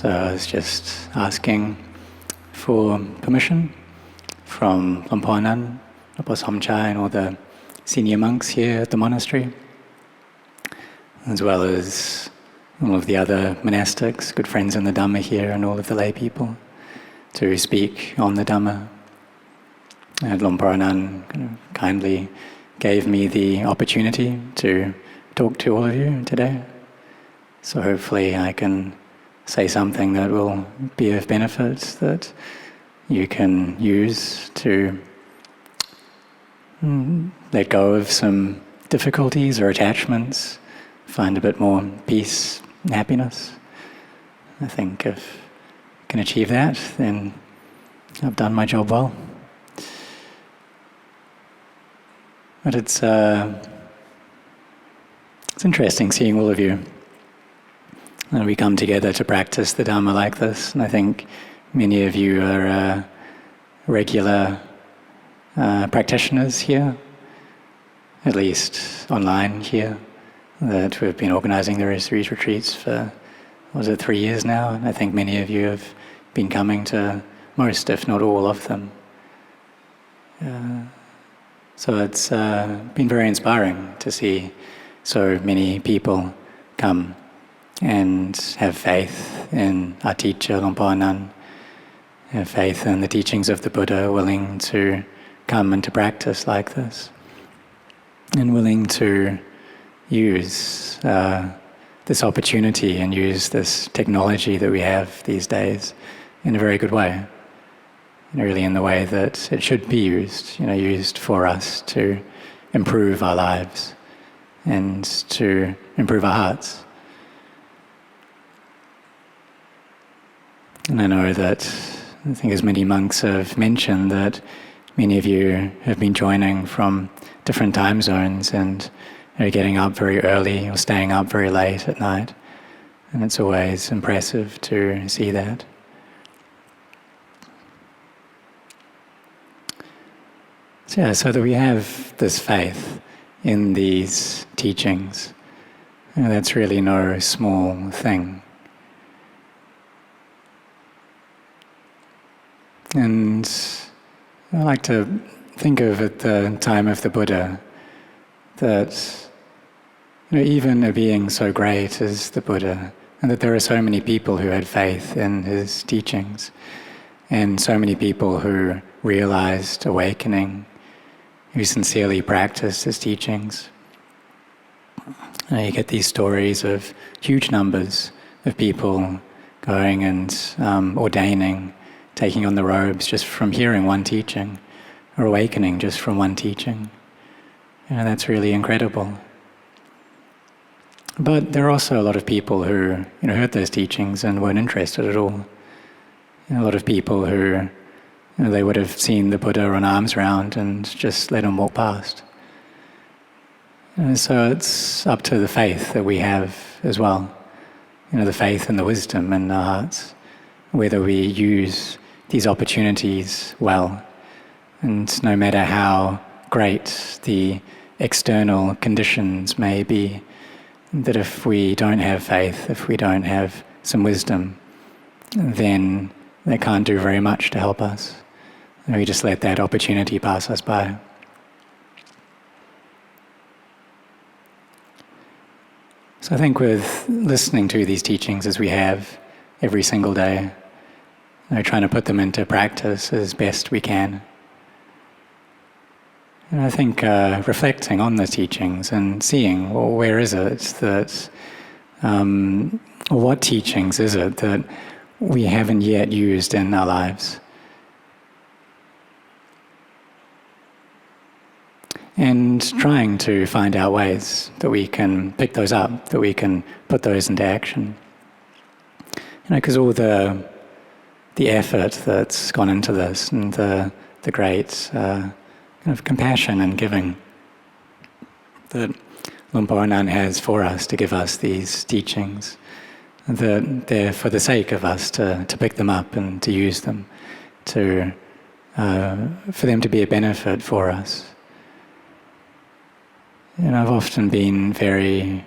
So I was just asking for permission from Anan, and all the senior monks here at the monastery, as well as all of the other monastics, good friends in the Dhamma here, and all of the lay people, to speak on the Dhamma. And Anan kindly gave me the opportunity to talk to all of you today. So hopefully I can say something that will be of benefit, that you can use to let go of some difficulties or attachments, find a bit more peace and happiness. I think if I can achieve that, then I've done my job well. But it's interesting seeing all of you. And we come together to practice the Dhamma like this, and I think many of you are regular practitioners here, at least online here, that we've been organising these retreats for, 3 years now, and I think many of you have been coming to most, if not all of them. So it's been very inspiring to see so many people come and have faith in our teacher, Anan, have faith in the teachings of the Buddha, willing to come and to practice like this, and willing to use this opportunity and use this technology that we have these days in a very good way, really in the way that it should be used, used for us to improve our lives and to improve our hearts. And I know that, I think as many monks have mentioned, that many of you have been joining from different time zones and are getting up very early or staying up very late at night. And it's always impressive to see that. So that we have this faith in these teachings, that's really no small thing. And I like to think of at the time of the Buddha that even a being so great as the Buddha, and that there are so many people who had faith in his teachings, and so many people who realized awakening, who sincerely practiced his teachings. You get these stories of huge numbers of people going and ordaining, taking on the robes just from hearing one teaching, or awakening just from one teaching. That's really incredible. But there are also a lot of people who heard those teachings and weren't interested at all. A lot of people who they would have seen the Buddha on arms round and just let him walk past. So it's up to the faith that we have as well, the faith and the wisdom in our hearts, whether we use these opportunities well. And no matter how great the external conditions may be, that if we don't have faith, if we don't have some wisdom, then they can't do very much to help us. And we just let that opportunity pass us by. So I think with listening to these teachings as we have every single day, trying to put them into practice as best we can. And I think reflecting on the teachings and seeing, well, where is it that, what teachings is it that we haven't yet used in our lives? And trying to find out ways that we can pick those up, that we can put those into action. Because all the effort that's gone into this, and the great kind of compassion and giving that Anan has for us to give us these teachings, that they're for the sake of us to pick them up and to use them, for them to be a benefit for us. I've often been very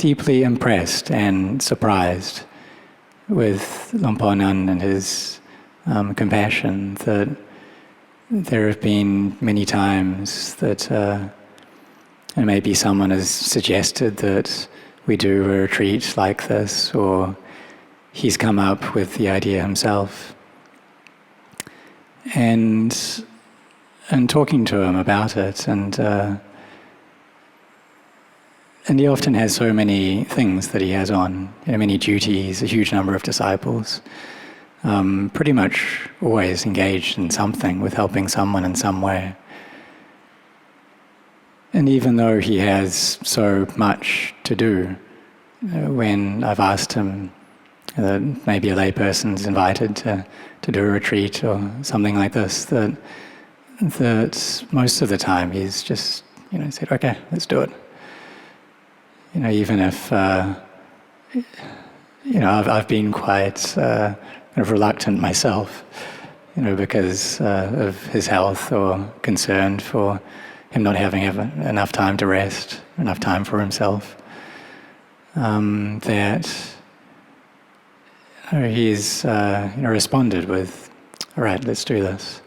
deeply impressed and surprised with Luang Anan and his compassion, that there have been many times that maybe someone has suggested that we do a retreat like this, or he's come up with the idea himself. And talking to him about it, and he often has so many things that he has on, many duties, a huge number of disciples, pretty much always engaged in something, with helping someone in some way. And even though he has so much to do, when I've asked him that maybe a layperson's invited to do a retreat or something like this, that most of the time he's just said, okay, let's do it. Even if I've been quite kind of reluctant myself, because of his health, or concerned for him not having enough time to rest, enough time for himself, that he's responded with, all right, let's do this.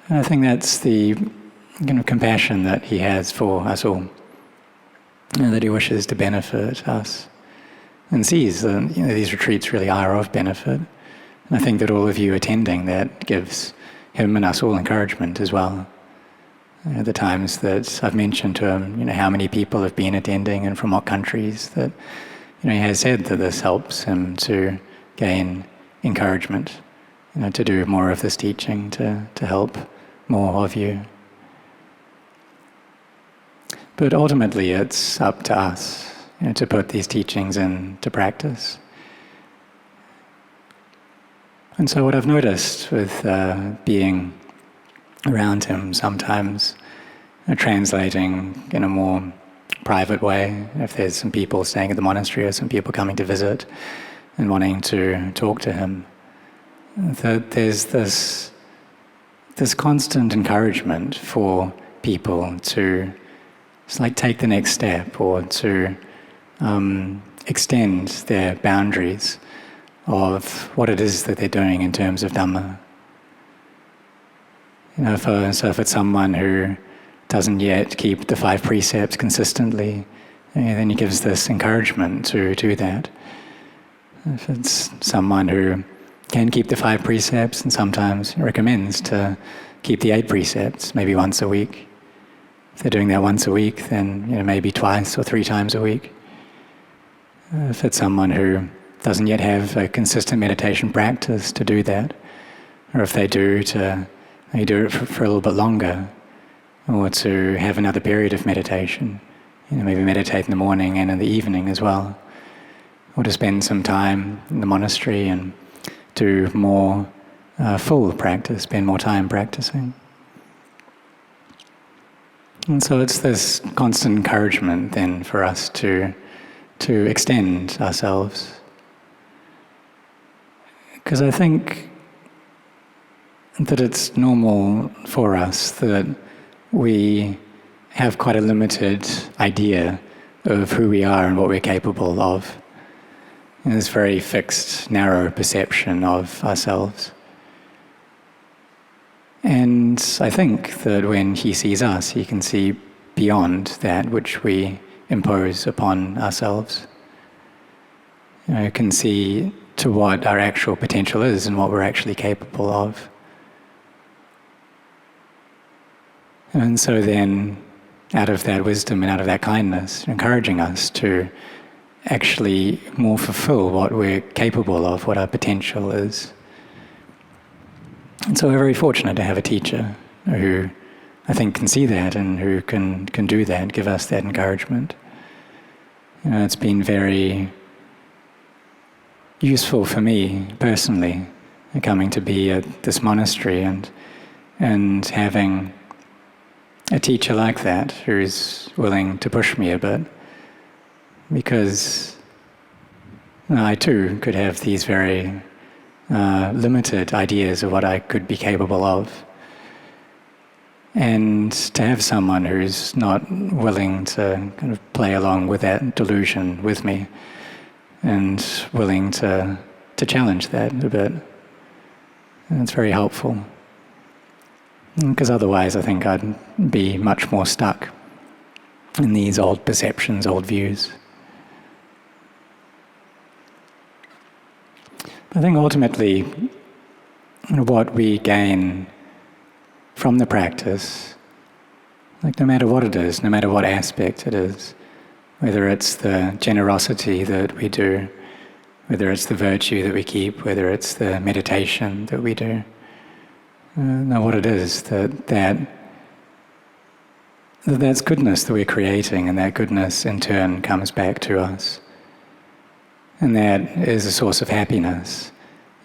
And I think that's the kind of compassion that he has for us all, that he wishes to benefit us, and sees that these retreats really are of benefit. And I think that all of you attending, that gives him and us all encouragement as well. The times that I've mentioned to him, how many people have been attending and from what countries, that he has said that this helps him to gain encouragement, to do more of this teaching, to help more of you. But ultimately it's up to us, to put these teachings into practice. And so what I've noticed with being around him sometimes, translating in a more private way, if there's some people staying at the monastery or some people coming to visit and wanting to talk to him, that there's this constant encouragement for people to take the next step, or to extend their boundaries of what it is that they're doing in terms of Dhamma. So if it's someone who doesn't yet keep the 5 precepts consistently, then he gives this encouragement to do that. If it's someone who can keep the 5 precepts, and sometimes recommends to keep the 8 precepts, maybe once a week. If they're doing that once a week, then maybe twice or 3 times a week. If it's someone who doesn't yet have a consistent meditation practice, to do that, or if they do, they do it for a little bit longer, or to have another period of meditation, maybe meditate in the morning and in the evening as well, or to spend some time in the monastery and do more full practice, spend more time practicing. And so it's this constant encouragement then for us to extend ourselves. Because I think that it's normal for us that we have quite a limited idea of who we are and what we're capable of. And this very fixed, narrow perception of ourselves. And I think that when he sees us, he can see beyond that which we impose upon ourselves. Can see to what our actual potential is and what we're actually capable of. And so then, out of that wisdom and out of that kindness, encouraging us to actually more fulfill what we're capable of, what our potential is. And so we're very fortunate to have a teacher who I think can see that and who can do that, give us that encouragement. It's been very useful for me personally, coming to be at this monastery and having a teacher like that who's willing to push me a bit, because I too could have these very limited ideas of what I could be capable of. And to have someone who's not willing to kind of play along with that delusion with me and willing to challenge that a bit. And it's very helpful. Because otherwise I think I'd be much more stuck in these old perceptions, old views. I think ultimately what we gain from the practice, like no matter what it is, no matter what aspect it is, whether it's the generosity that we do, whether it's the virtue that we keep, whether it's the meditation that we do, know what it is, that's goodness that we're creating, and that goodness in turn comes back to us. And that is a source of happiness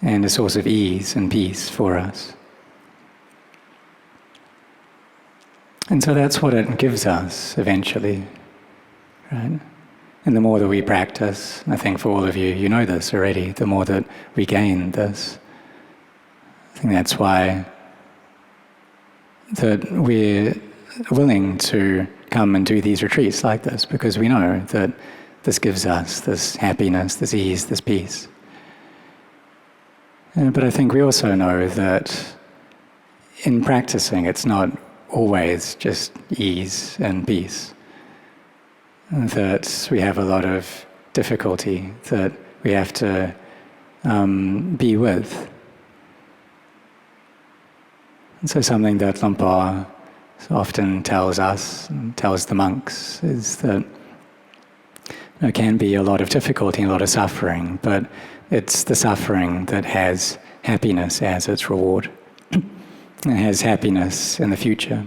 and a source of ease and peace for us. And so that's what it gives us eventually, right? And the more that we practice, I think for all of you, you know this already, the more that we gain this. I think that's why that we're willing to come and do these retreats like this, because we know that this gives us this happiness, this ease, this peace. But I think we also know that in practicing, it's not always just ease and peace. That we have a lot of difficulty that we have to be with. And so something that Lumpur often tells us, and tells the monks, is that there can be a lot of difficulty and a lot of suffering, but it's the suffering that has happiness as its reward. It has happiness in the future.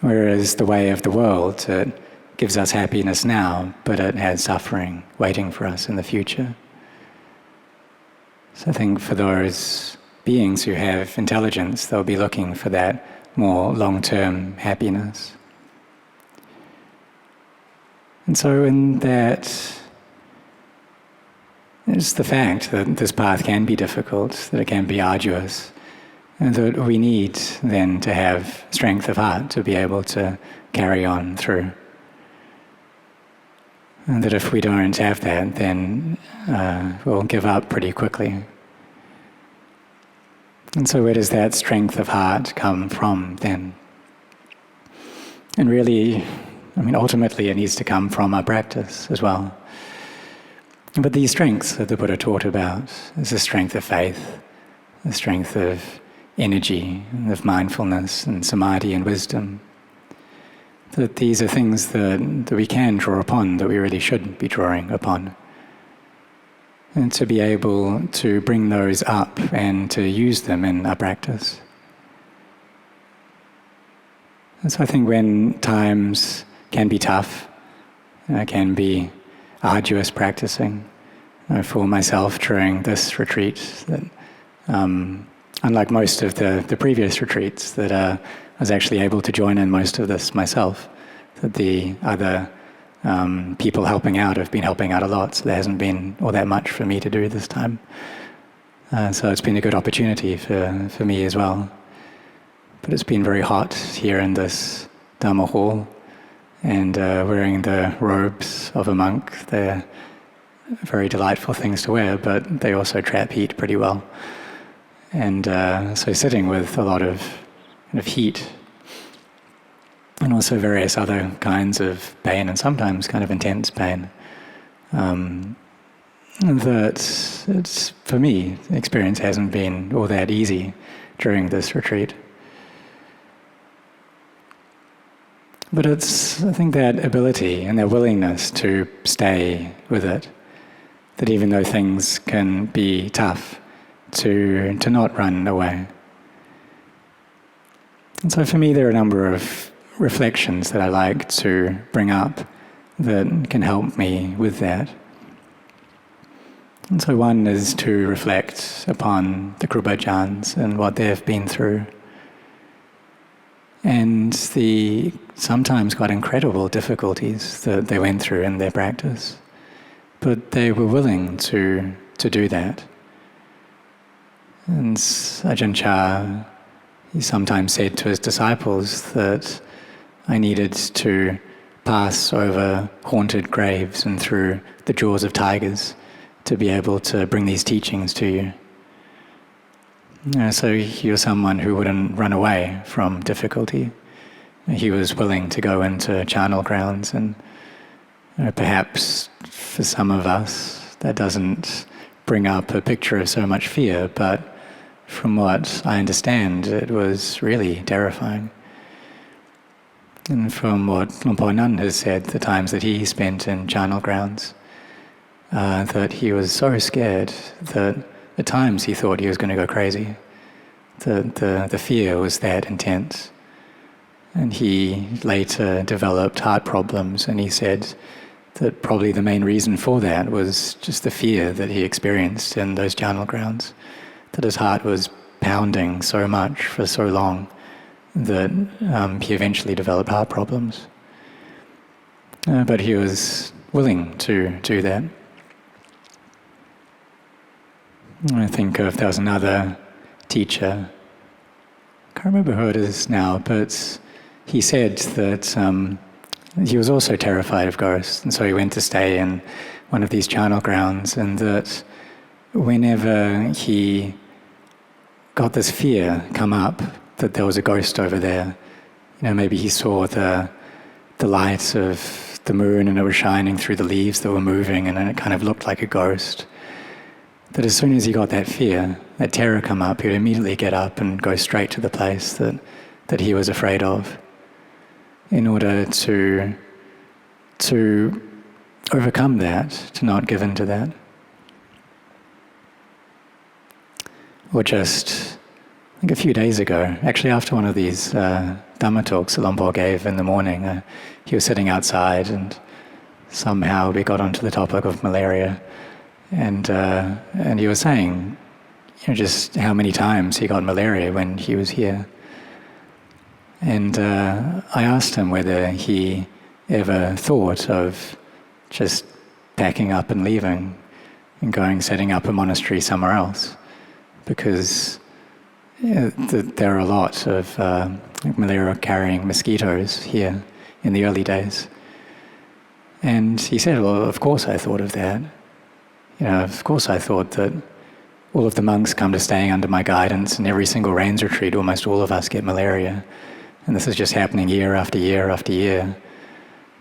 Whereas the way of the world, it gives us happiness now, but it has suffering waiting for us in the future. So I think for those beings who have intelligence, they'll be looking for that more long-term happiness. And so in that, it's the fact that this path can be difficult, that it can be arduous, and that we need then to have strength of heart to be able to carry on through. And that if we don't have that, then we'll give up pretty quickly. And so where does that strength of heart come from then? And really, ultimately it needs to come from our practice as well. But these strengths that the Buddha taught about is the strength of faith, the strength of energy, of mindfulness and samadhi and wisdom. That these are things that we can draw upon, that we really should be drawing upon. And to be able to bring those up and to use them in our practice. And so I think when times can be tough, can be arduous practicing, for myself during this retreat, that unlike most of the previous retreats, that I was actually able to join in most of this myself, that the other people helping out have been helping out a lot, so there hasn't been all that much for me to do this time. So it's been a good opportunity for me as well. But it's been very hot here in this Dhamma hall, and wearing the robes of a monk. They're very delightful things to wear, but they also trap heat pretty well. And so sitting with a lot of kind of heat, and also various other kinds of pain, and sometimes kind of intense pain, that it's, for me, the experience hasn't been all that easy during this retreat. But it's, I think, that ability and that willingness to stay with it, that even though things can be tough, to not run away. And so for me, there are a number of reflections that I like to bring up that can help me with that. And so one is to reflect upon the Krupa-ajahns and what they've been through, and the sometimes quite incredible difficulties that they went through in their practice. But they were willing to do that. And Ajahn Chah, he sometimes said to his disciples that I needed to pass over haunted graves and through the jaws of tigers to be able to bring these teachings to you. So he was someone who wouldn't run away from difficulty. He was willing to go into charnel grounds, and perhaps for some of us that doesn't bring up a picture of so much fear, but from what I understand, it was really terrifying. And from what Luang Por Anan has said, the times that he spent in charnel grounds, that he was so scared that at times he thought he was going to go crazy. The fear was that intense. And he later developed heart problems, and he said that probably the main reason for that was just the fear that he experienced in those charnel grounds, that his heart was pounding so much for so long that he eventually developed heart problems. But he was willing to do that. I think if there was another teacher, I can't remember who it is now, but he said that he was also terrified of ghosts, and so he went to stay in one of these charnel grounds, and that whenever he got this fear come up that there was a ghost over there, maybe he saw the light of the moon and it was shining through the leaves that were moving and it kind of looked like a ghost, that as soon as he got that fear, that terror come up, he would immediately get up and go straight to the place that he was afraid of, in order to overcome that, to not give in to that. Or just, I think a few days ago, actually after one of these Dhamma talks that Luang Por gave in the morning, he was sitting outside and somehow we got onto the topic of malaria, and he was saying, just how many times he got malaria when he was here. And I asked him whether he ever thought of just packing up and leaving and setting up a monastery somewhere else, because there are a lot of malaria-carrying mosquitoes here in the early days. And he said, well, of course I thought of that. Of course I thought that all of the monks come to staying under my guidance, and every single rains retreat, almost all of us get malaria. And this is just happening year after year after year.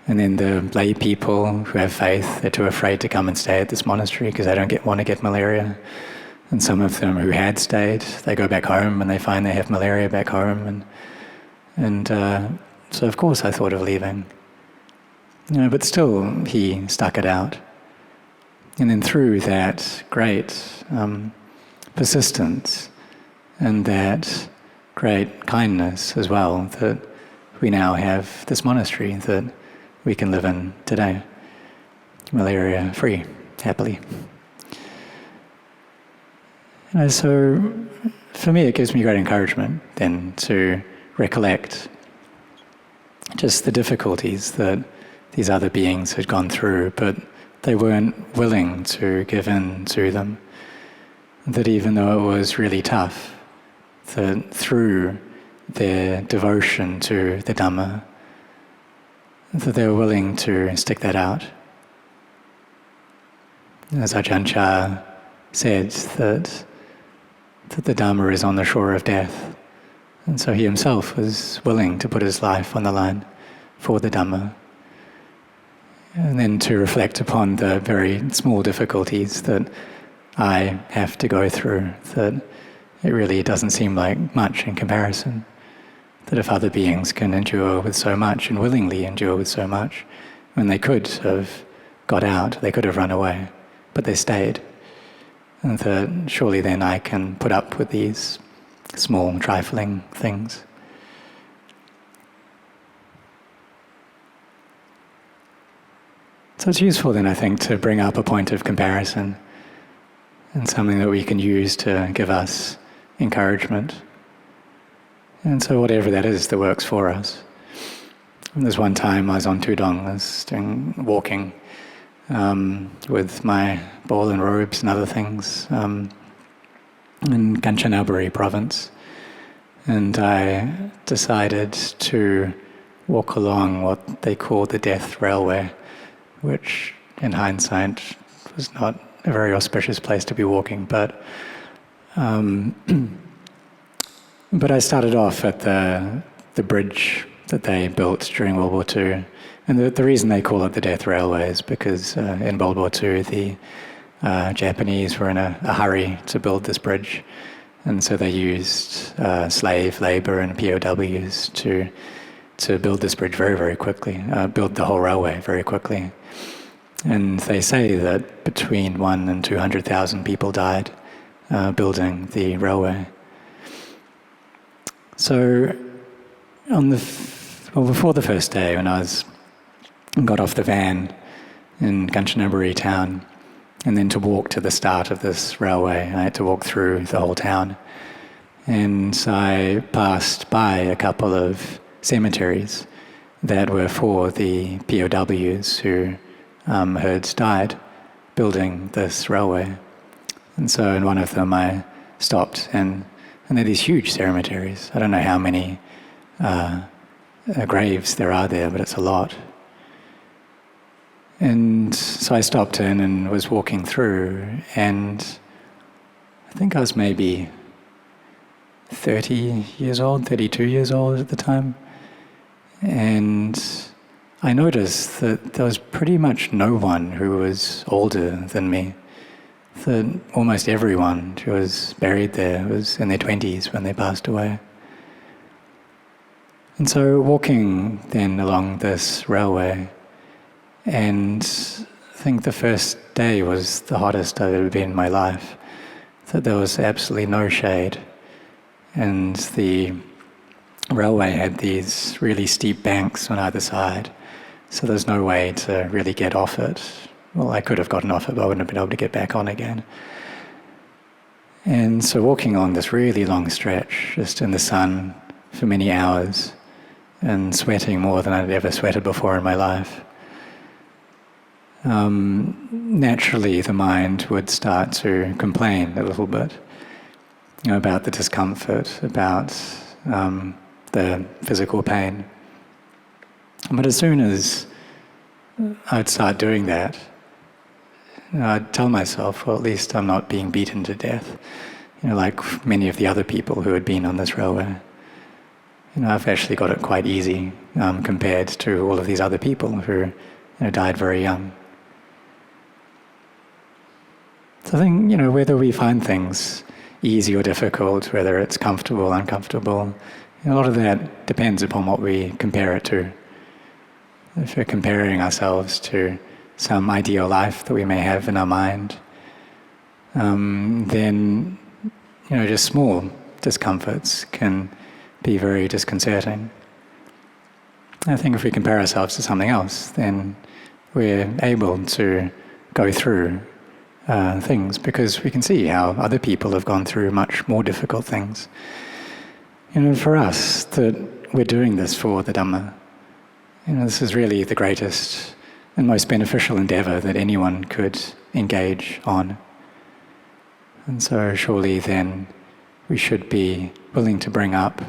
And then the lay people who have faith, they're too afraid to come and stay at this monastery because they don't want to get malaria. And some of them who had stayed, they go back home and they find they have malaria back home. And so of course I thought of leaving. But still he stuck it out. And then through that great persistence and that great kindness as well, that we now have this monastery that we can live in today, malaria-free, happily. So for me it gives me great encouragement then to recollect just the difficulties that these other beings had gone through, but they weren't willing to give in to them. That even though it was really tough, that through their devotion to the Dhamma, that they were willing to stick that out. As Ajahn Chah said, that the Dhamma is on the shore of death, and so he himself was willing to put his life on the line for the Dhamma. And then to reflect upon the very small difficulties that I have to go through, that it really doesn't seem like much in comparison. That if other beings can endure with so much and willingly endure with so much, when they could have got out, they could have run away, but they stayed. And that surely then I can put up with these small, trifling things. So it's useful then, I think, to bring up a point of comparison and something that we can use to give us encouragement. And so whatever that is that works for us. And there's one time I was on Tudong, I was walking with my ball and robes and other things in Kanchanaburi province. And I decided to walk along what they call the death railway, which in hindsight was not a very auspicious place to be walking, but I started off at the bridge that they built during World War II. And the reason they call it the death railway is because in World War II the Japanese were in a hurry to build this bridge, and so they used slave labor and POWs to build this bridge very, very quickly, build the whole railway very quickly. And they say that between 1 and 200,000 people died building the railway. So before the first day, when I got off the van in Kanchanaburi town, and then to walk to the start of this railway, I had to walk through the whole town. And I passed by a couple of cemeteries that were for the POWs who had died building this railway. And so in one of them I stopped, and there are these huge cemeteries. I don't know how many graves there are there, but it's a lot. And so I stopped in and was walking through, and I think I was maybe 30 years old, 32 years old at the time. And I noticed that there was pretty much no one who was older than me. That almost everyone who was buried there was in their 20s when they passed away. And so walking then along this railway, and I think the first day was the hottest I've ever been in my life. That there was absolutely no shade, and the railway had these really steep banks on either side, so there's no way to really get off it. Well, I could have gotten off it, but I wouldn't have been able to get back on again. And so walking along this really long stretch, just in the sun for many hours, and sweating more than I'd ever sweated before in my life, naturally the mind would start to complain a little bit, about the discomfort, about the physical pain. But as soon as I'd start doing that, I'd tell myself, well, at least I'm not being beaten to death, like many of the other people who had been on this railway. I've actually got it quite easy compared to all of these other people who died very young. So I think, whether we find things easy or difficult, whether it's comfortable or uncomfortable, a lot of that depends upon what we compare it to. If we're comparing ourselves to some ideal life that we may have in our mind, then, just small discomforts can be very disconcerting. I think if we compare ourselves to something else, then we're able to go through things, because we can see how other people have gone through much more difficult things. For us, that we're doing this for the Dhamma. This is really the greatest and most beneficial endeavour that anyone could engage on. And so surely then we should be willing to bring up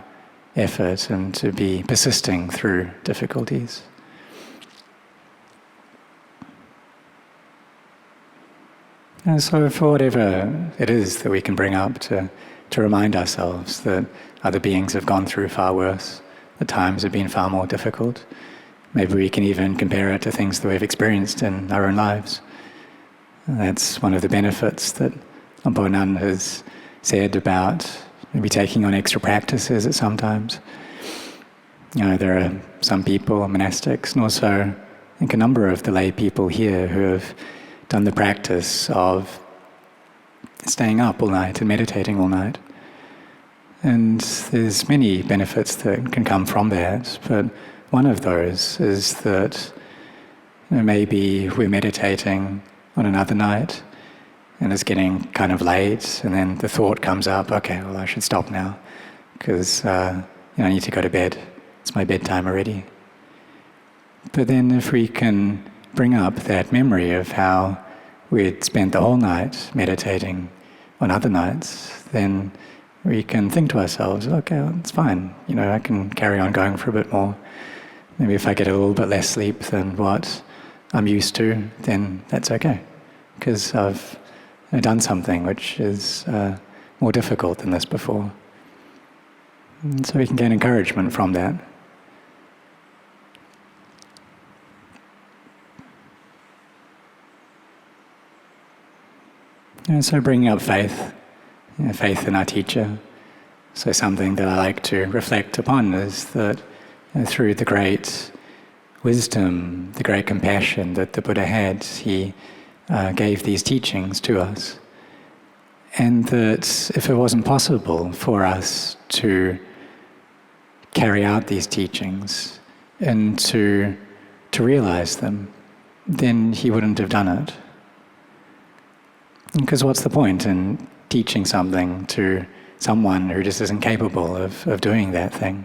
effort and to be persisting through difficulties. And so for whatever it is that we can bring up to remind ourselves that other beings have gone through far worse, the times have been far more difficult. Maybe we can even compare it to things that we've experienced in our own lives. And that's one of the benefits that Anan has said about maybe taking on extra practices at some times. There are some people, monastics, and also I think a number of the lay people here who have done the practice of staying up all night and meditating all night. And there's many benefits that can come from that, but one of those is that maybe we're meditating on another night and it's getting kind of late, and then the thought comes up, okay, well, I should stop now because I need to go to bed. It's my bedtime already. But then if we can bring up that memory of how we'd spent the whole night meditating on other nights, then we can think to ourselves, okay, well, it's fine. I can carry on going for a bit more. Maybe if I get a little bit less sleep than what I'm used to, then that's okay, because I've done something which is more difficult than this before. And so we can gain encouragement from that. And so bringing up faith, faith in our teacher. So something that I like to reflect upon is that through the great wisdom, the great compassion that the Buddha had, he gave these teachings to us. And that if it wasn't possible for us to carry out these teachings and to realize them, then he wouldn't have done it. Because what's the point in teaching something to someone who just isn't capable of doing that thing?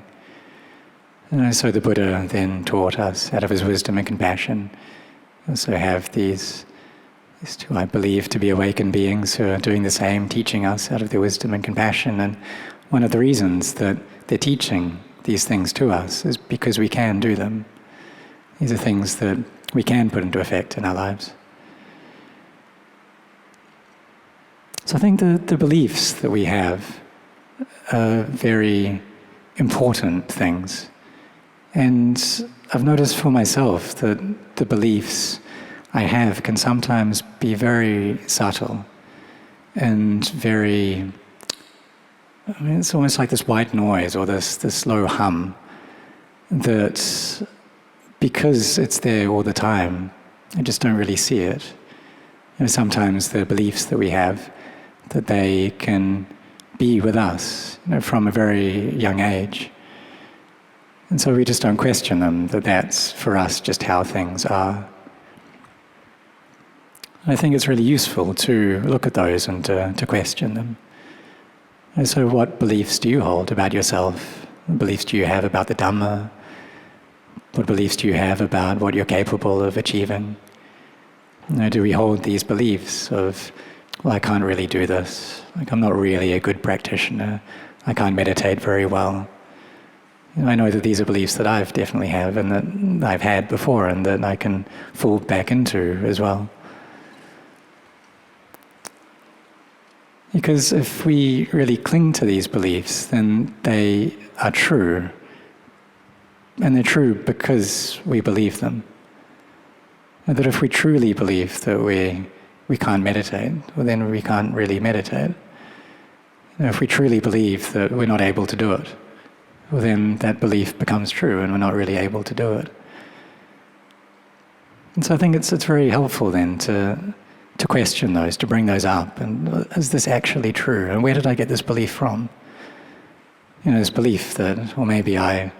So the Buddha then taught us, out of his wisdom and compassion, also have these two, I believe, to be awakened beings who are doing the same, teaching us out of their wisdom and compassion. And one of the reasons that they're teaching these things to us is because we can do them. These are things that we can put into effect in our lives. So I think the beliefs that we have are very important things. And I've noticed for myself that the beliefs I have can sometimes be very subtle and very, it's almost like this white noise or this low hum that because it's there all the time, I just don't really see it. Sometimes the beliefs that we have, that they can be with us from a very young age. And so we just don't question them, that that's for us just how things are. I think it's really useful to look at those and to question them. And so what beliefs do you hold about yourself? What beliefs do you have about the Dhamma? What beliefs do you have about what you're capable of achieving? Do we hold these beliefs of, well, I can't really do this. Like, I'm not really a good practitioner. I can't meditate very well. I know that these are beliefs that I've definitely have and that I've had before and that I can fall back into as well. Because if we really cling to these beliefs, then they are true. And they're true because we believe them. And that if we truly believe that we can't meditate, well, then we can't really meditate. If we truly believe that we're not able to do it, well, then that belief becomes true and we're not really able to do it. And so I think it's very helpful then to question those, to bring those up. And is this actually true? And where did I get this belief from? This belief that, well, maybe I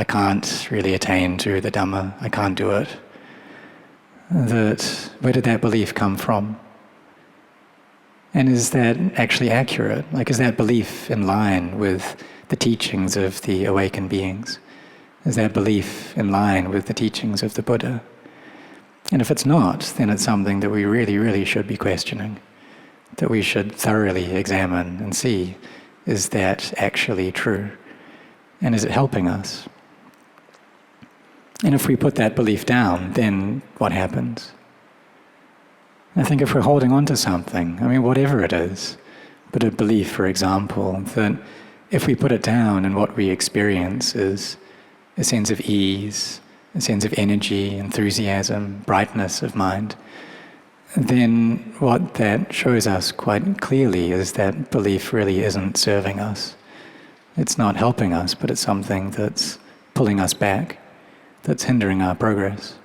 can't really attain to the Dhamma, I can't do it. Where did that belief come from? And is that actually accurate? Like, is that belief in line with the teachings of the awakened beings? Is that belief in line with the teachings of the Buddha? And if it's not, then it's something that we really, really should be questioning, that we should thoroughly examine and see, is that actually true? And is it helping us? And if we put that belief down, then what happens? I think if we're holding on to something, whatever it is, but a belief, for example, that if we put it down and what we experience is a sense of ease, a sense of energy, enthusiasm, brightness of mind, then what that shows us quite clearly is that belief really isn't serving us. It's not helping us, but it's something that's pulling us back, that's hindering our progress.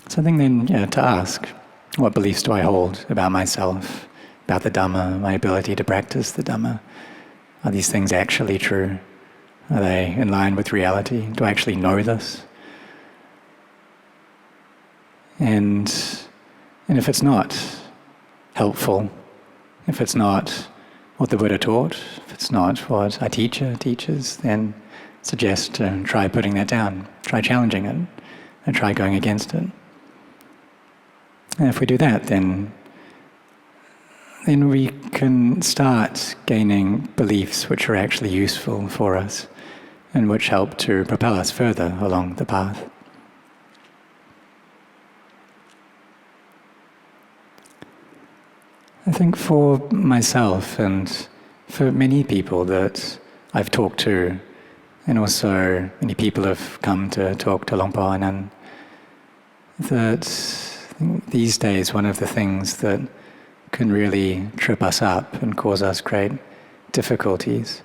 So I think then, to ask, what beliefs do I hold about myself, about the Dhamma, my ability to practice the Dhamma? Are these things actually true? Are they in line with reality? Do I actually know this? And if it's not helpful, if it's not what the Buddha taught, if it's not what our teacher teaches, then suggest to try putting that down, try challenging it, and try going against it. And if we do that, then then we can start gaining beliefs which are actually useful for us and which help to propel us further along the path. I think for myself and for many people that I've talked to, and also many people have come to talk to Longpa Anan, that I think these days one of the things that can really trip us up and cause us great difficulties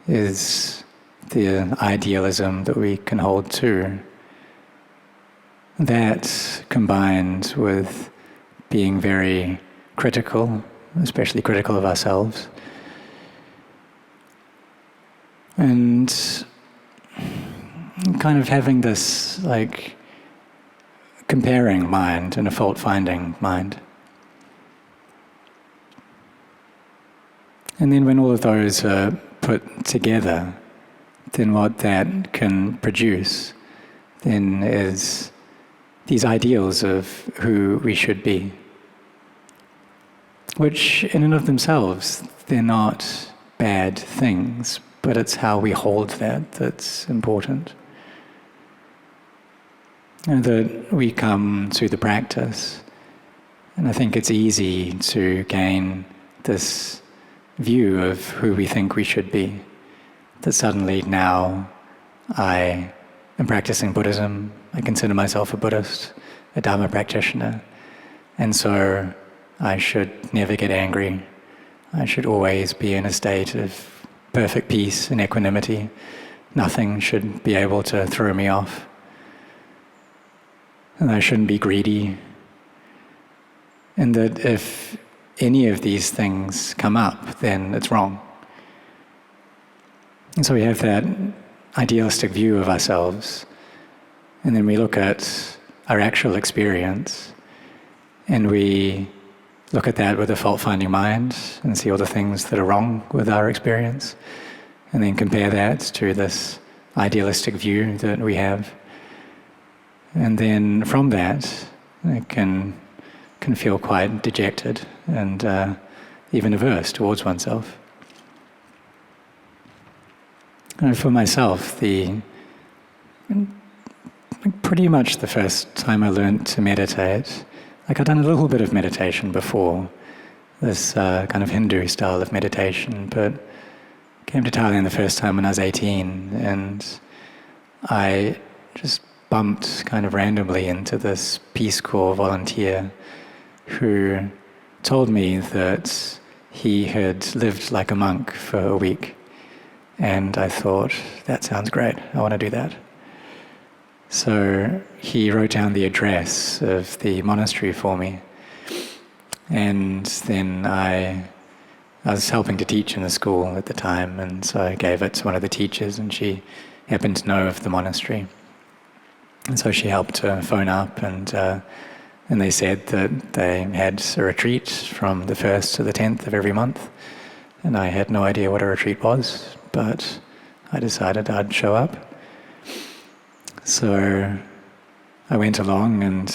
is the idealism that we can hold to. That, combined with being very critical, especially critical of ourselves, and kind of having this like comparing mind and a fault-finding mind. And then when all of those are put together, then what that can produce then is these ideals of who we should be, which in and of themselves, they're not bad things, but it's how we hold that that's important. And that we come through the practice, and I think it's easy to gain this view of who we think we should be. That suddenly now I am practicing Buddhism, I consider myself a Buddhist, a Dhamma practitioner, and so I should never get angry. I should always be in a state of perfect peace and equanimity. Nothing should be able to throw me off. And I shouldn't be greedy. And that if any of these things come up, then it's wrong. And so we have that idealistic view of ourselves, and then we look at our actual experience, and we look at that with a fault-finding mind and see all the things that are wrong with our experience, and then compare that to this idealistic view that we have. And then from that, it can feel quite dejected and even averse towards oneself. And for myself, pretty much the first time I learned to meditate, like I'd done a little bit of meditation before, this kind of Hindu style of meditation, but came to Thailand the first time when I was 18, and I just bumped kind of randomly into this Peace Corps volunteer who told me that he had lived like a monk for a week. And I thought, that sounds great, I want to do that. So he wrote down the address of the monastery for me. And then I was helping to teach in the school at the time, and so I gave it to one of the teachers, and she happened to know of the monastery. And so she helped to phone up, and they said that they had a retreat from the 1st to the 10th of every month. And I had no idea what a retreat was, but I decided I'd show up. So I went along, and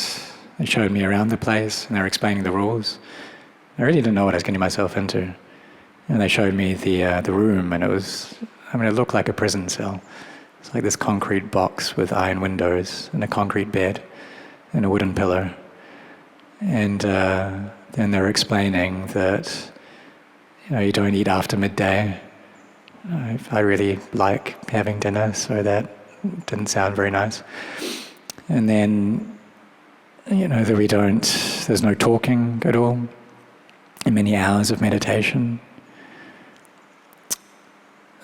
they showed me around the place, and they were explaining the rules. I really didn't know what I was getting myself into. And they showed me the room, and it looked like a prison cell. It's like this concrete box with iron windows and a concrete bed and a wooden pillar. And then they were explaining that, you don't eat after midday. I really like having dinner, so that didn't sound very nice. And then, that there's no talking at all in many hours of meditation.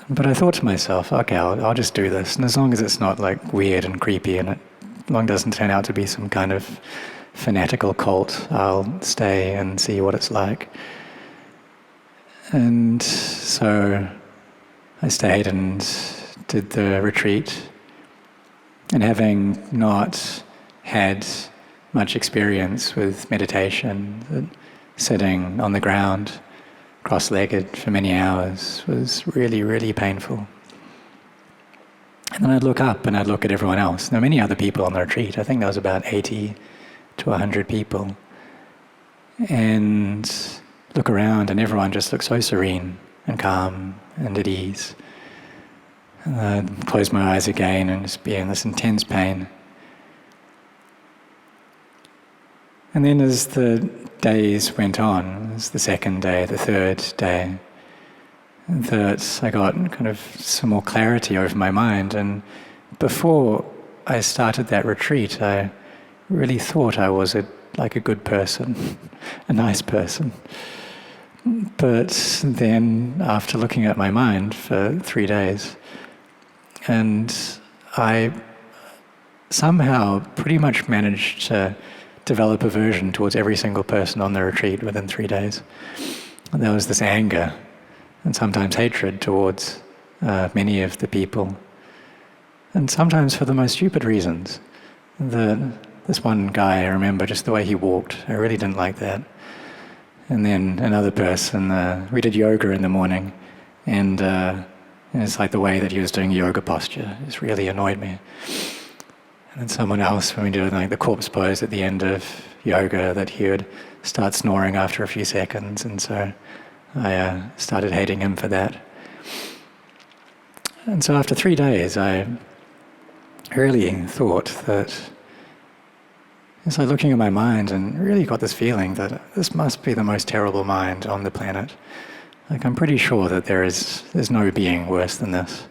But I thought to myself, okay, I'll just do this. And as long as it's not like weird and creepy, and as long as it doesn't turn out to be some kind of fanatical cult, I'll stay and see what it's like. And so I stayed and did the retreat. And having not had much experience with meditation, sitting on the ground cross-legged for many hours was really, really painful. And then I'd look up and I'd look at everyone else. There were many other people on the retreat. I think there was about 80 to 100 people. And look around and everyone just looks so serene and calm and at ease. Close my eyes again and just be in this intense pain. And then as the days went on, as the second day, the third day, that I got kind of some more clarity over my mind. And before I started that retreat, I really thought I was like a good person, a nice person. But then, after looking at my mind for 3 days, and I somehow pretty much managed to develop aversion towards every single person on the retreat within 3 days. And there was this anger and sometimes hatred towards many of the people, and sometimes for the most stupid reasons. This one guy, I remember just the way he walked, I really didn't like that. And then another person, we did yoga in the morning, and it's like the way that he was doing yoga posture just really annoyed me. And then someone else, when we did like the corpse pose at the end of yoga, that he would start snoring after a few seconds, and so I started hating him for that. And so after 3 days, I really thought that, it's like looking at my mind and really got this feeling that this must be the most terrible mind on the planet. Like, I'm pretty sure that there's no being worse than this.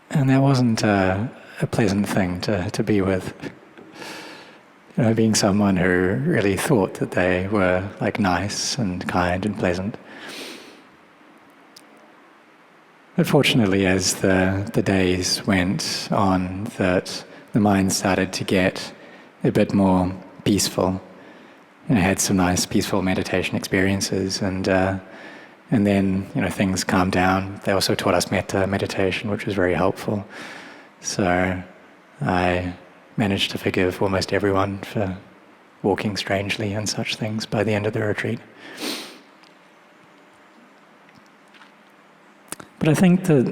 And that wasn't a pleasant thing to be with. You know, being someone who really thought that they were like nice and kind and pleasant. But fortunately, as the days went on, that the mind started to get a bit more peaceful. And I had some nice peaceful meditation experiences, and then things calmed down. They also taught us metta meditation, which was very helpful. So I managed to forgive almost everyone for walking strangely and such things by the end of the retreat. But I think that,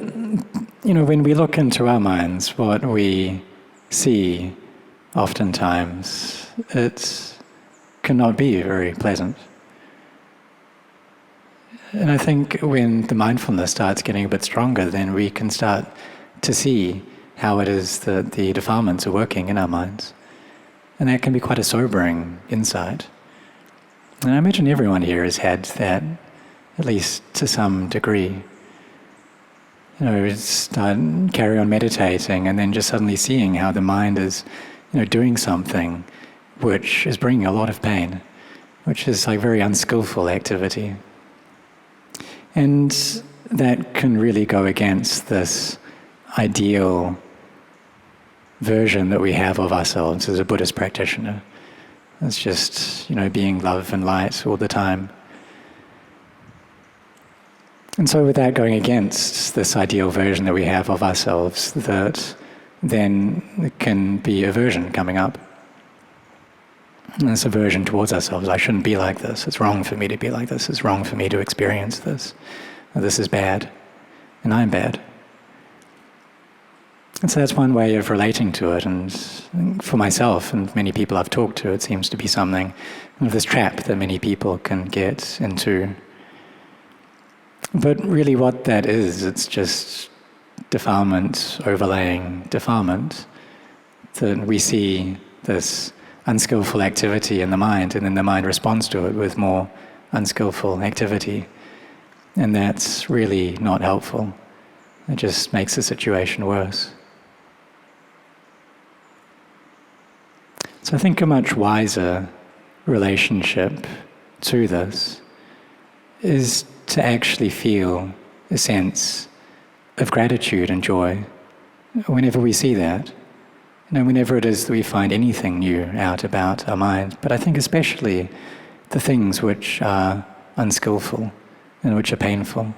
when we look into our minds, what we see oftentimes, it cannot be very pleasant. And I think when the mindfulness starts getting a bit stronger, then we can start to see how it is that the defilements are working in our minds. And that can be quite a sobering insight. And I imagine everyone here has had that, at least to some degree. Carry on meditating and then just suddenly seeing how the mind is, doing something which is bringing a lot of pain, which is like very unskillful activity. And that can really go against this ideal version that we have of ourselves as a Buddhist practitioner. It's just, being love and light all the time. And so with that going against this ideal version that we have of ourselves, that then there can be aversion coming up. And this aversion towards ourselves. I shouldn't be like this. It's wrong for me to be like this. It's wrong for me to experience this. This is bad. And I'm bad. And so that's one way of relating to it. And for myself and many people I've talked to, it seems to be something of this trap that many people can get into. But really what that is, it's just defilement overlaying defilement. That we see this unskillful activity in the mind, and then the mind responds to it with more unskillful activity. And that's really not helpful. It just makes the situation worse. So I think a much wiser relationship to this is to actually feel a sense of gratitude and joy whenever we see that. Whenever it is that we find anything new out about our mind, but I think especially the things which are unskillful and which are painful.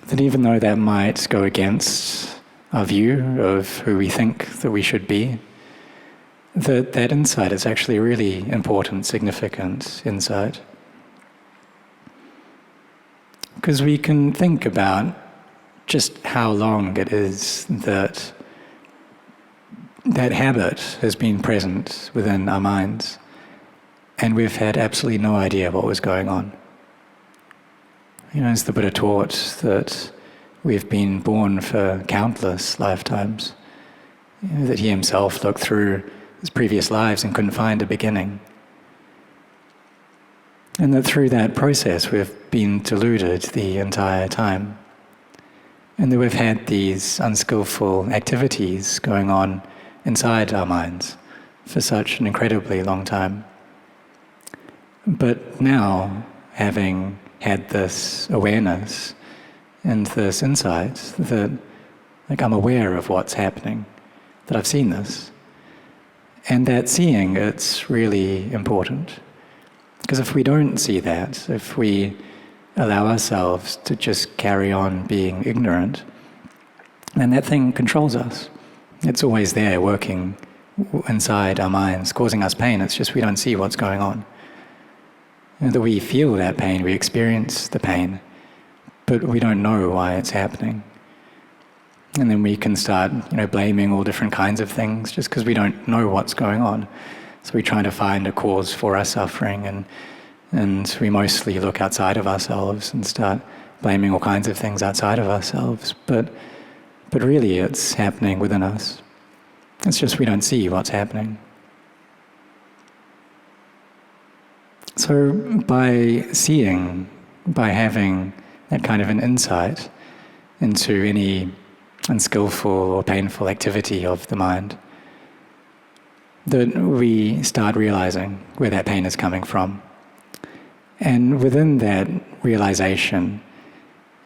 That even though that might go against our view of who we think that we should be, that insight is actually a really important, significant insight. Because we can think about just how long it is that habit has been present within our minds. and we've had absolutely no idea what was going on. As the Buddha taught, that we've been born for countless lifetimes, that he himself looked through his previous lives and couldn't find a beginning. And that through that process we've been deluded the entire time. And that we've had these unskillful activities going on inside our minds for such an incredibly long time. But now, having had this awareness and this insight that I'm aware of what's happening, that I've seen this, and that seeing it's really important. Because if we don't see that, if we allow ourselves to just carry on being ignorant, then that thing controls us. It's always there, working inside our minds, causing us pain. It's just we don't see what's going on. And that we feel that pain, we experience the pain, but we don't know why it's happening. And then we can start, blaming all different kinds of things just because we don't know what's going on. So we try to find a cause for our suffering, and we mostly look outside of ourselves and start blaming all kinds of things outside of ourselves. But really it's happening within us. It's just we don't see what's happening. So by seeing, by having that kind of an insight into any unskillful or painful activity of the mind, that we start realizing where that pain is coming from. And within that realization,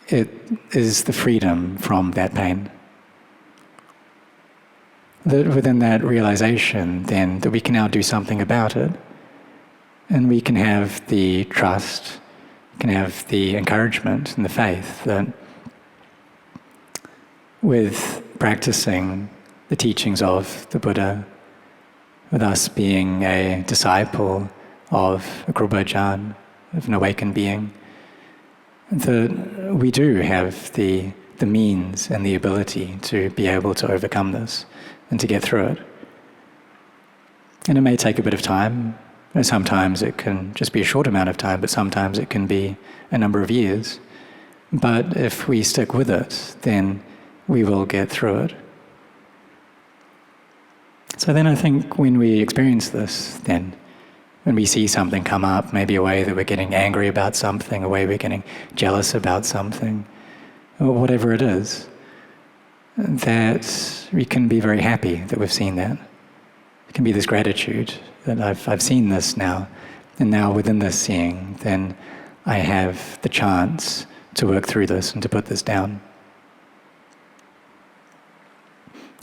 it is the freedom from that pain. That within that realization, then, that we can now do something about it. And we can have the trust, can have the encouragement and the faith that with practicing the teachings of the Buddha, with us being a disciple of a Kruba Ajahn, of an awakened being, that we do have the means and the ability to be able to overcome this and to get through it. And it may take a bit of time. Sometimes it can just be a short amount of time, but sometimes it can be a number of years. But if we stick with it, then we will get through it. So then I think when we experience this, then when we see something come up, maybe a way that we're getting angry about something, a way we're getting jealous about something, or whatever it is, that we can be very happy that we've seen that. It can be this gratitude that I've seen this now, and now within this seeing, then I have the chance to work through this and to put this down.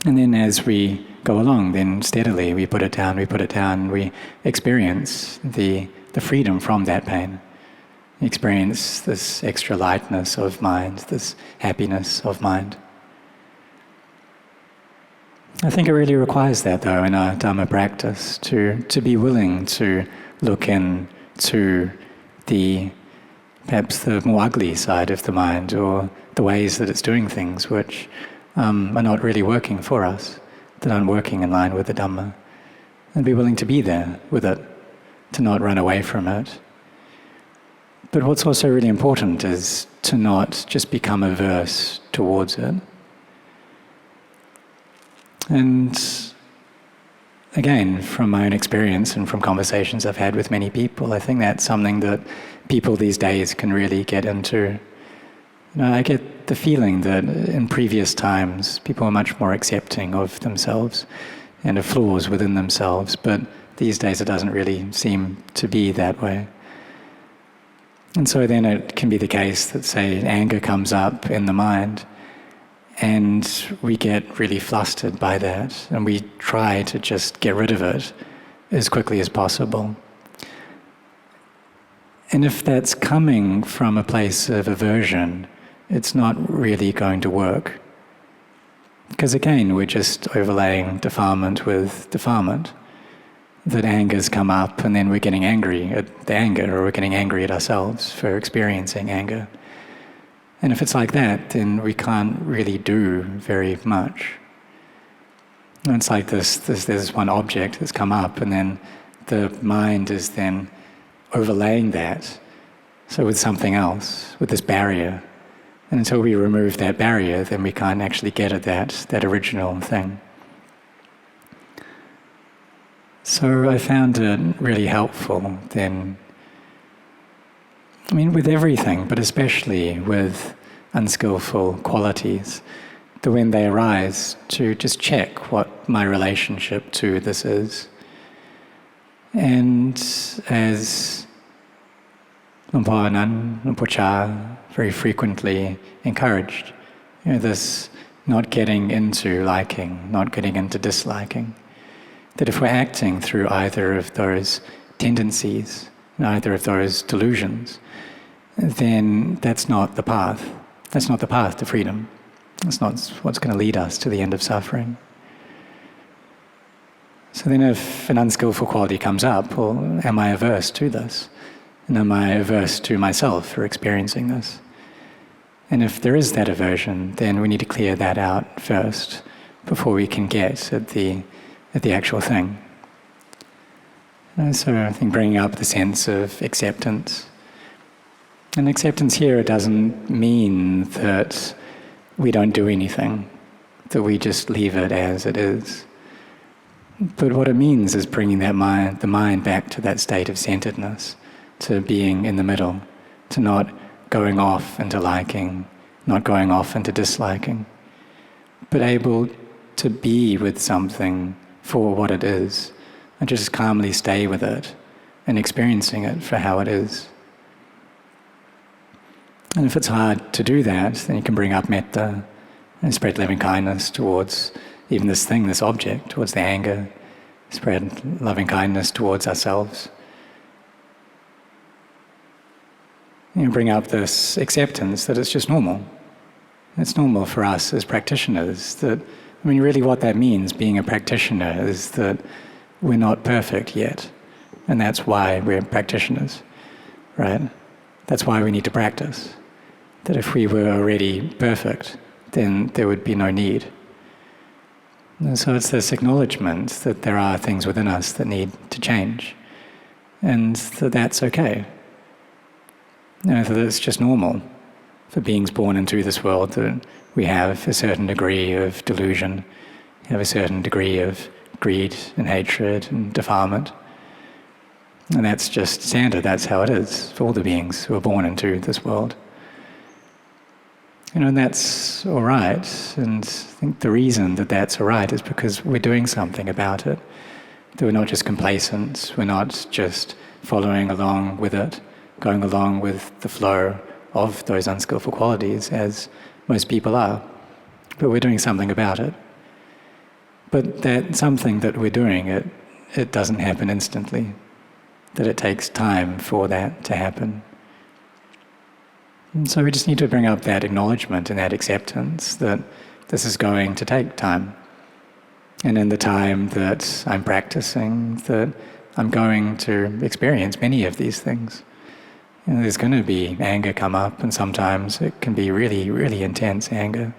And then as we go along, then steadily we put it down, we experience the freedom from that pain. We experience this extra lightness of mind, this happiness of mind. I think it really requires that, though, in our Dhamma practice, to be willing to look into perhaps the more ugly side of the mind, or the ways that it's doing things which are not really working for us, that aren't working in line with the Dhamma, and be willing to be there with it, to not run away from it. But what's also really important is to not just become averse towards it. And again, from my own experience and from conversations I've had with many people, I think that's something that people these days can really get into. I get the feeling that in previous times, people were much more accepting of themselves and of flaws within themselves, but these days it doesn't really seem to be that way. And so then it can be the case that, say, anger comes up in the mind, and we get really flustered by that, and we try to just get rid of it as quickly as possible. And if that's coming from a place of aversion, it's not really going to work. Because again, we're just overlaying defilement with defilement. That anger's come up, and then we're getting angry at the anger, or we're getting angry at ourselves for experiencing anger. And if it's like that, then we can't really do very much. And it's like there's one object that's come up, and then the mind is then overlaying that, so with something else, with this barrier. And until we remove that barrier, then we can't actually get at that original thing. So I found it really helpful then, with everything, but especially with unskillful qualities, that when they arise, to just check what my relationship to this is. And as Anan, Cha very frequently encouraged, this not getting into liking, not getting into disliking, that if we're acting through either of those tendencies, either of those delusions, then that's not the path. That's not the path to freedom. That's not what's going to lead us to the end of suffering. So then if an unskillful quality comes up, well, am I averse to this? And am I averse to myself for experiencing this? And if there is that aversion, then we need to clear that out first before we can get at the actual thing. So I think bringing up the sense of acceptance. And acceptance here doesn't mean that we don't do anything, that we just leave it as it is. But what it means is bringing the mind back to that state of centeredness, to being in the middle, to not going off into liking, not going off into disliking, but able to be with something for what it is, and just calmly stay with it and experiencing it for how it is. And if it's hard to do that, then you can bring up metta and spread loving kindness towards even this thing, this object, towards the anger, spread loving kindness towards ourselves. Bring up this acceptance that it's just normal. It's normal for us as practitioners. That, really what that means, being a practitioner, is that we're not perfect yet. And that's why we're practitioners, right? That's why we need to practice. That if we were already perfect, then there would be no need. And so it's this acknowledgement that there are things within us that need to change. And that that's okay. That it's just normal for beings born into this world, that we have a certain degree of delusion, have a certain degree of greed and hatred and defilement. And that's just standard, that's how it is for all the beings who are born into this world. And that's all right, and I think the reason that that's all right is because we're doing something about it. That we're not just complacent, we're not just following along with it, going along with the flow of those unskillful qualities, as most people are. But we're doing something about it. But that something that we're doing, it doesn't happen instantly. That it takes time for that to happen. And so we just need to bring up that acknowledgement and that acceptance that this is going to take time. And in the time that I'm practicing, that I'm going to experience many of these things. There's going to be anger come up, and sometimes it can be really, really intense anger.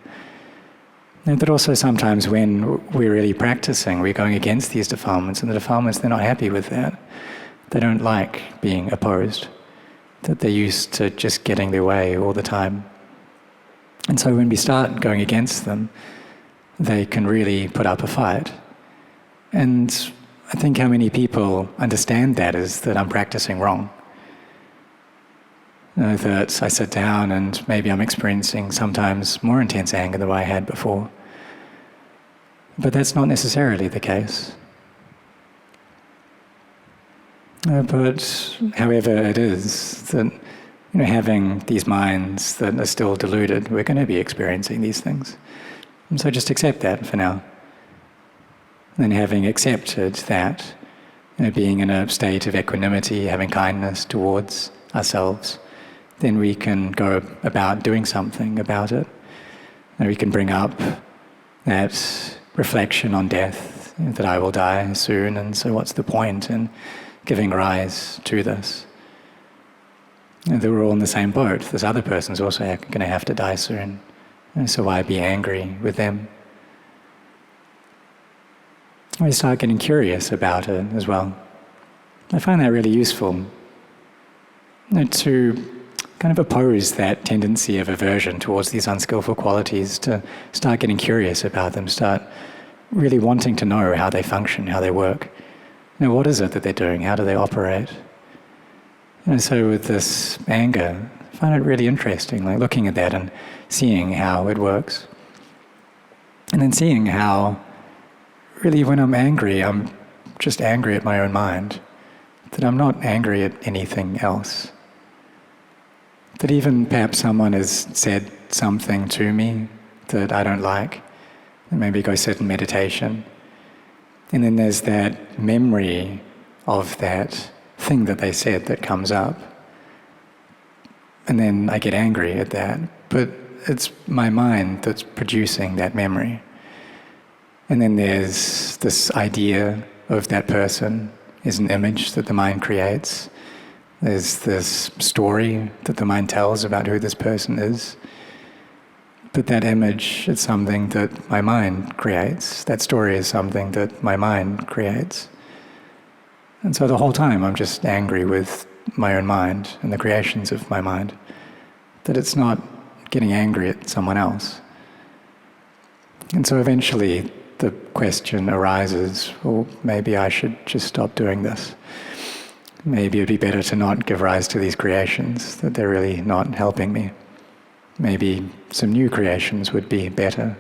And that also sometimes when we're really practicing, we're going against these defilements, and the defilements, they're not happy with that. They don't like being opposed, that they're used to just getting their way all the time. And so when we start going against them, they can really put up a fight. And I think how many people understand that is that I'm practicing wrong. That I sit down and maybe I'm experiencing sometimes more intense anger than I had before. But that's not necessarily the case. But however it is that having these minds that are still deluded, we're going to be experiencing these things. And so just accept that for now. And having accepted that, being in a state of equanimity, having kindness towards ourselves, then we can go about doing something about it. And we can bring up that reflection on death, that I will die soon, and so what's the point in giving rise to this? That we're all in the same boat. This other person's also going to have to die soon. And so why be angry with them? We start getting curious about it as well. I find that really useful, to kind of oppose that tendency of aversion towards these unskillful qualities, to start getting curious about them, start really wanting to know how they function, how they work. What is it that they're doing? How do they operate? So with this anger, I find it really interesting, like looking at that and seeing how it works. And then seeing how, really, when I'm angry, I'm just angry at my own mind. That I'm not angry at anything else. That even perhaps someone has said something to me that I don't like, and maybe go sit in meditation. And then there's that memory of that thing that they said that comes up. And then I get angry at that. But it's my mind that's producing that memory. And then there's this idea of that person is an image that the mind creates. There's this story that the mind tells about who this person is. But that image is something that my mind creates. That story is something that my mind creates. And so the whole time I'm just angry with my own mind and the creations of my mind. That it's not getting angry at someone else. And so eventually the question arises, well, maybe I should just stop doing this. Maybe it'd be better to not give rise to these creations, that they're really not helping me. Maybe some new creations would be better,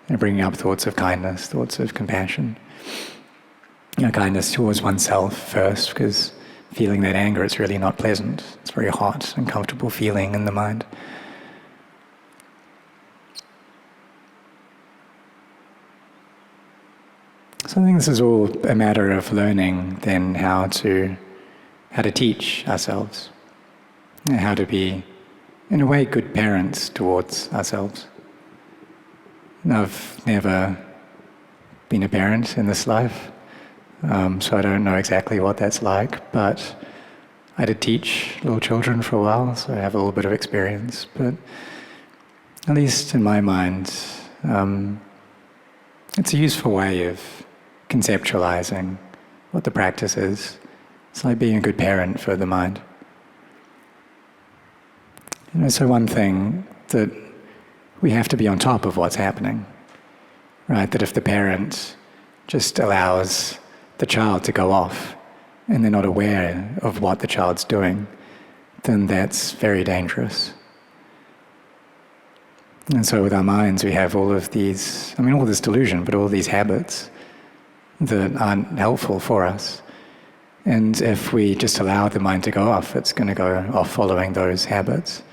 bringing up thoughts of kindness, thoughts of compassion. Kindness towards oneself first, because feeling that anger, it's really not pleasant. It's very hot, uncomfortable feeling in the mind. So I think this is all a matter of learning then how to teach ourselves, how to be, in a way, good parents towards ourselves. I've never been a parent in this life, so I don't know exactly what that's like, but I did teach little children for a while, so I have a little bit of experience. But at least in my mind, it's a useful way of conceptualizing what the practice is. It's like being a good parent for the mind. So one thing that we have to be on top of what's happening, right? That if the parent just allows the child to go off and they're not aware of what the child's doing, then that's very dangerous. And so with our minds, we have all of these, all this delusion, but all these habits that aren't helpful for us. And if we just allow the mind to go off, it's going to go off following those habits,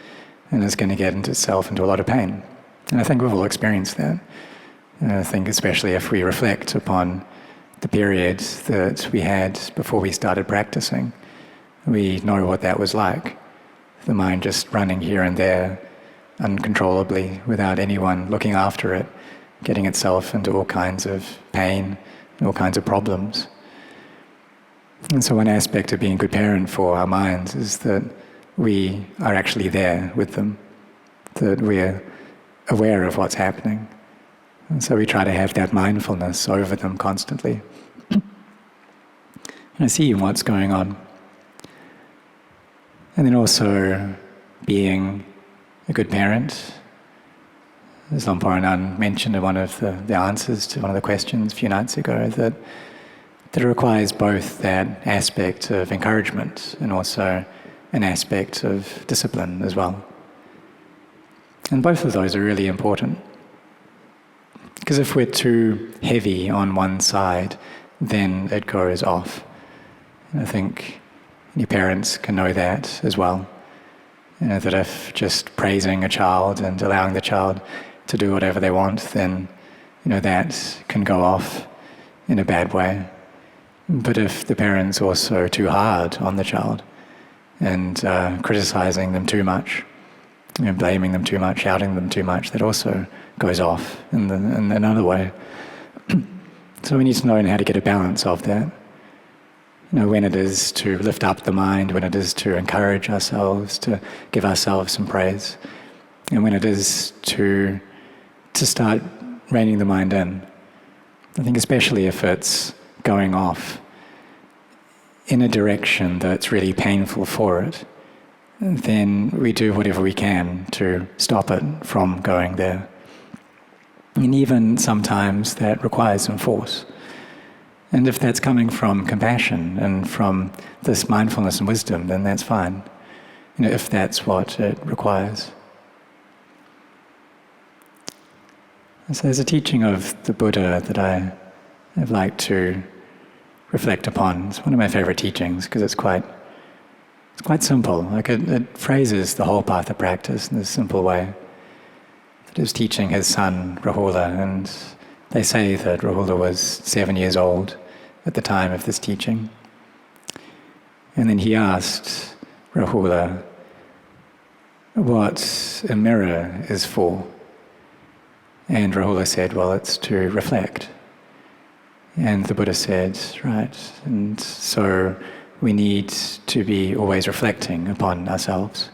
and it's going to get itself into a lot of pain. And I think we've all experienced that. And I think especially if we reflect upon the period that we had before we started practicing, we know what that was like. The mind just running here and there uncontrollably without anyone looking after it, getting itself into all kinds of pain, all kinds of problems. And so one aspect of being a good parent for our minds is that we are actually there with them, that we're aware of what's happening. And so we try to have that mindfulness over them constantly. And see what's going on. And then also being a good parent. As Anan mentioned in one of the answers to one of the questions a few nights ago, that it requires both that aspect of encouragement and also an aspect of discipline as well. And both of those are really important. Because if we're too heavy on one side, then it goes off. And I think your parents can know that as well. That if just praising a child and allowing the child to do whatever they want, then that can go off in a bad way. But if the parent's also too hard on the child and criticizing them too much, blaming them too much, shouting them too much, that also goes off in another way. So we need to know how to get a balance of that. When it is to lift up the mind, when it is to encourage ourselves, to give ourselves some praise, and when it is to start reining the mind in. I think especially if it's going off, in a direction that's really painful for it, then we do whatever we can to stop it from going there. And even sometimes that requires some force. And if that's coming from compassion and from this mindfulness and wisdom, then that's fine, if that's what it requires. So there's a teaching of the Buddha that I'd like to reflect upon. It's one of my favorite teachings because it's quite simple. Like it phrases the whole path of practice in this simple way. That he was teaching his son Rahula, and they say that Rahula was 7 years old at the time of this teaching. And then he asked Rahula what a mirror is for. And Rahula said, well, it's to reflect. And the Buddha said, right, and so we need to be always reflecting upon ourselves,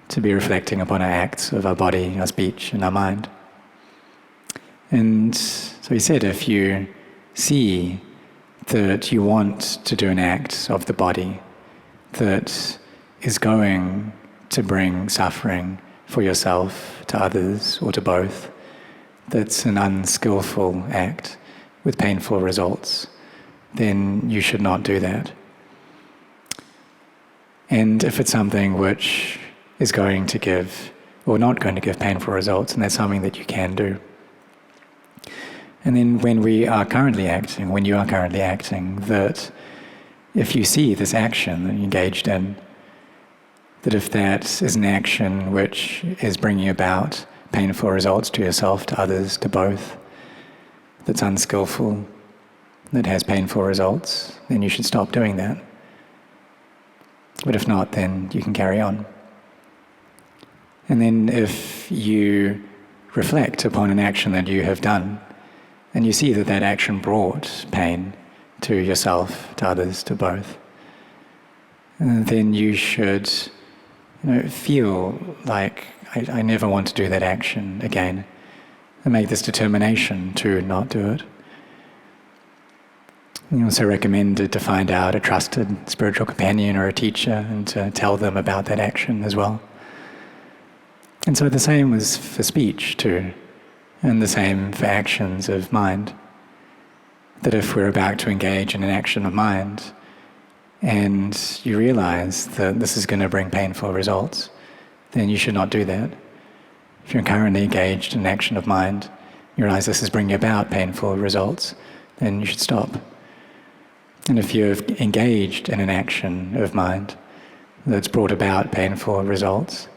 to be reflecting upon our acts of our body, our speech, and our mind. And so he said, if you see that you want to do an act of the body that is going to bring suffering for yourself, to others, or to both, that's an unskillful act with painful results, then you should not do that. And if it's something which is going to give, or not going to give painful results, and that's something that you can do. And then when you are currently acting, that if you see this action that you engaged in, that if that is an action which is bringing about painful results to yourself, to others, to both, that's unskillful, that has painful results, then you should stop doing that. But if not, then you can carry on. And then if you reflect upon an action that you have done, and you see that that action brought pain to yourself, to others, to both, and then you should feel like, I never want to do that action again, and make this determination to not do it. You also recommended to find out a trusted spiritual companion or a teacher and to tell them about that action as well. And so the same was for speech too, and the same for actions of mind. That if we're about to engage in an action of mind and you realize that this is going to bring painful results, then you should not do that. If you're currently engaged in an action of mind, you realize this is bringing about painful results, then you should stop. And if you've engaged in an action of mind that's brought about painful results,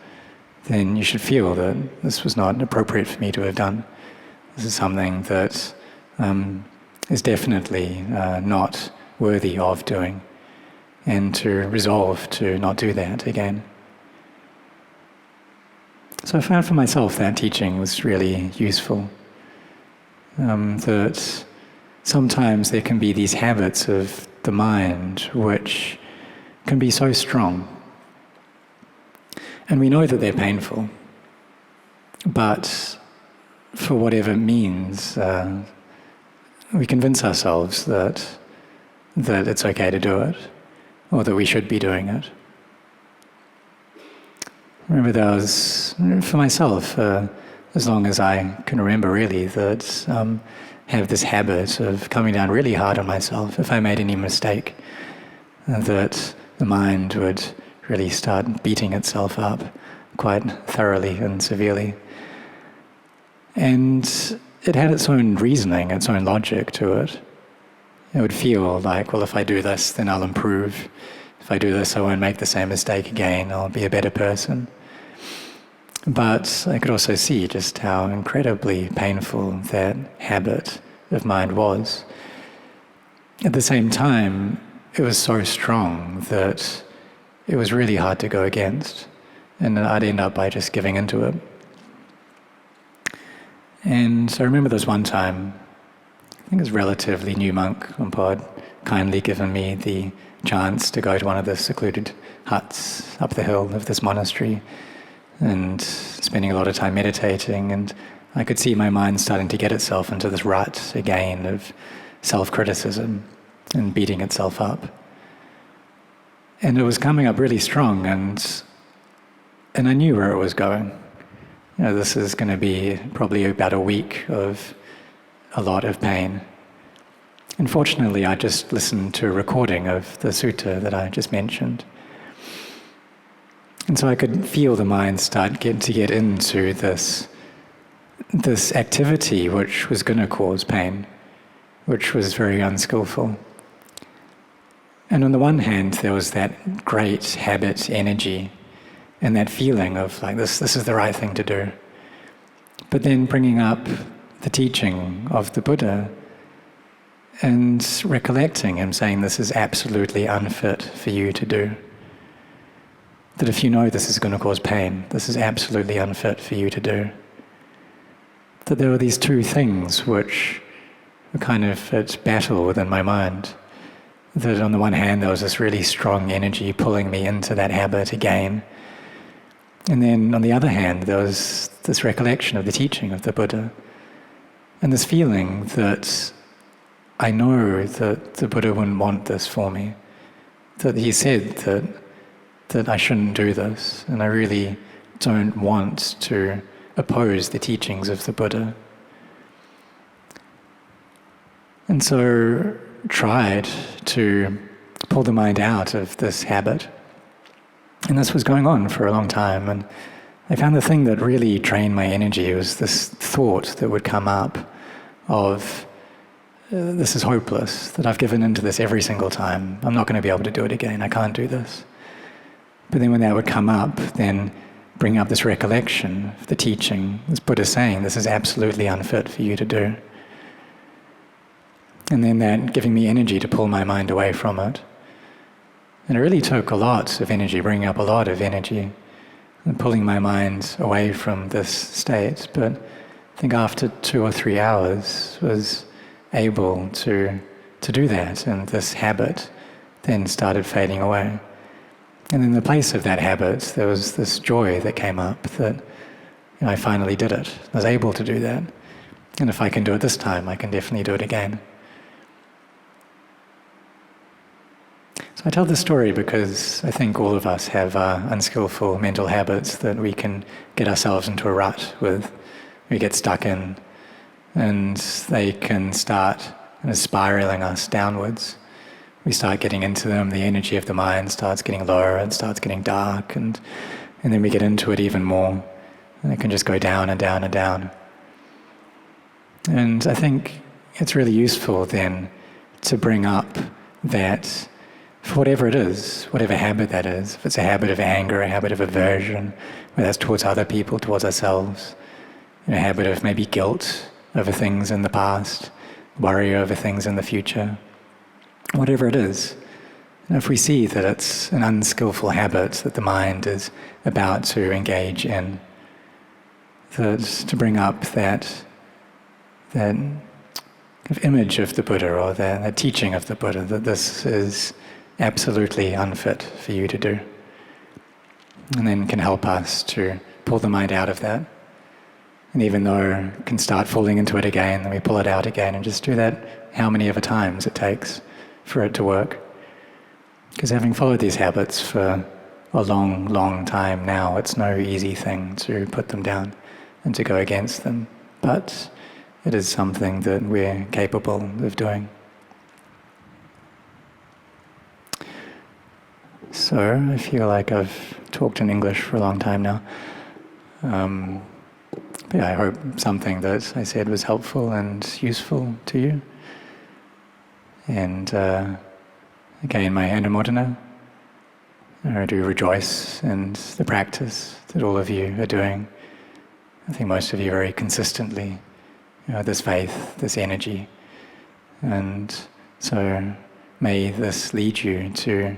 then you should feel that this was not appropriate for me to have done. This is something that is definitely not worthy of doing, and to resolve to not do that again. So I found for myself that teaching was really useful. That sometimes there can be these habits of the mind which can be so strong. And we know that they're painful, but for whatever means, we convince ourselves that it's okay to do it, or that we should be doing it. I remember there was, for myself, as long as I can remember really, that have this habit of coming down really hard on myself if I made any mistake, that the mind would really start beating itself up quite thoroughly and severely. And it had its own reasoning, its own logic to it. It would feel like, well, if I do this, then I'll improve. If I do this, I won't make the same mistake again. I'll be a better person. But I could also see just how incredibly painful that habit of mind was. At the same time, it was so strong that it was really hard to go against, and I'd end up by just giving into it. And so I remember there was one time, I think it was a relatively new monk on Pod, kindly given me the chance to go to one of the secluded huts up the hill of this monastery, and spending a lot of time meditating, and I could see my mind starting to get itself into this rut again of self-criticism and beating itself up. And it was coming up really strong, and I knew where it was going. This is going to be probably about a week of a lot of pain. Unfortunately, I just listened to a recording of the sutta that I just mentioned. And so I could feel the mind start to get into this activity which was going to cause pain, which was very unskillful. And on the one hand, there was that great habit energy and that feeling of like, this is the right thing to do. But then bringing up the teaching of the Buddha and recollecting him saying this is absolutely unfit for you to do. That if you know this is going to cause pain, this is absolutely unfit for you to do. That there were these two things which were kind of at battle within my mind. That on the one hand there was this really strong energy pulling me into that habit again. And then on the other hand there was this recollection of the teaching of the Buddha. And this feeling that I know that the Buddha wouldn't want this for me. That he said that I shouldn't do this. And I really don't want to oppose the teachings of the Buddha. And so tried to pull the mind out of this habit. And this was going on for a long time. And I found the thing that really drained my energy was this thought that would come up of, this is hopeless, that I've given into this every single time. I'm not going to be able to do it again. I can't do this. But then when that would come up, then bring up this recollection of the teaching, this Buddha saying, this is absolutely unfit for you to do. And then that giving me energy to pull my mind away from it. And it really took a lot of energy, bringing up a lot of energy, and pulling my mind away from this state. But I think after 2 or 3 hours was able to do that, and this habit then started fading away. And in the place of that habit, there was this joy that came up that I finally did it. I was able to do that. And if I can do it this time, I can definitely do it again. So I tell this story because I think all of us have unskillful mental habits that we can get ourselves into a rut with. We get stuck in, and they can start spiraling us downwards. We start getting into them, the energy of the mind starts getting lower, and starts getting dark, and then we get into it even more. And it can just go down and down and down. And I think it's really useful then to bring up that for whatever it is, whatever habit that is, if it's a habit of anger, a habit of aversion, whether that's towards other people, towards ourselves, a habit of maybe guilt over things in the past, worry over things in the future, whatever it is, and if we see that it's an unskillful habit that the mind is about to engage in, that to bring up that image of the Buddha or that teaching of the Buddha, that this is absolutely unfit for you to do. And then can help us to pull the mind out of that. And even though it can start falling into it again, then we pull it out again and just do that how many ever times it takes for it to work. Because having followed these habits for a long, long time now, it's no easy thing to put them down and to go against them. But it is something that we're capable of doing. So I feel like I've talked in English for a long time now. But yeah, I hope something that I said was helpful and useful to you. And again, my anumodana. I do rejoice in the practice that all of you are doing. I think most of you very consistently, this faith, this energy. And so may this lead you to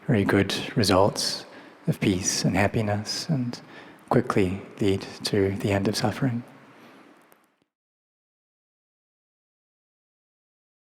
very good results of peace and happiness, and quickly lead to the end of suffering.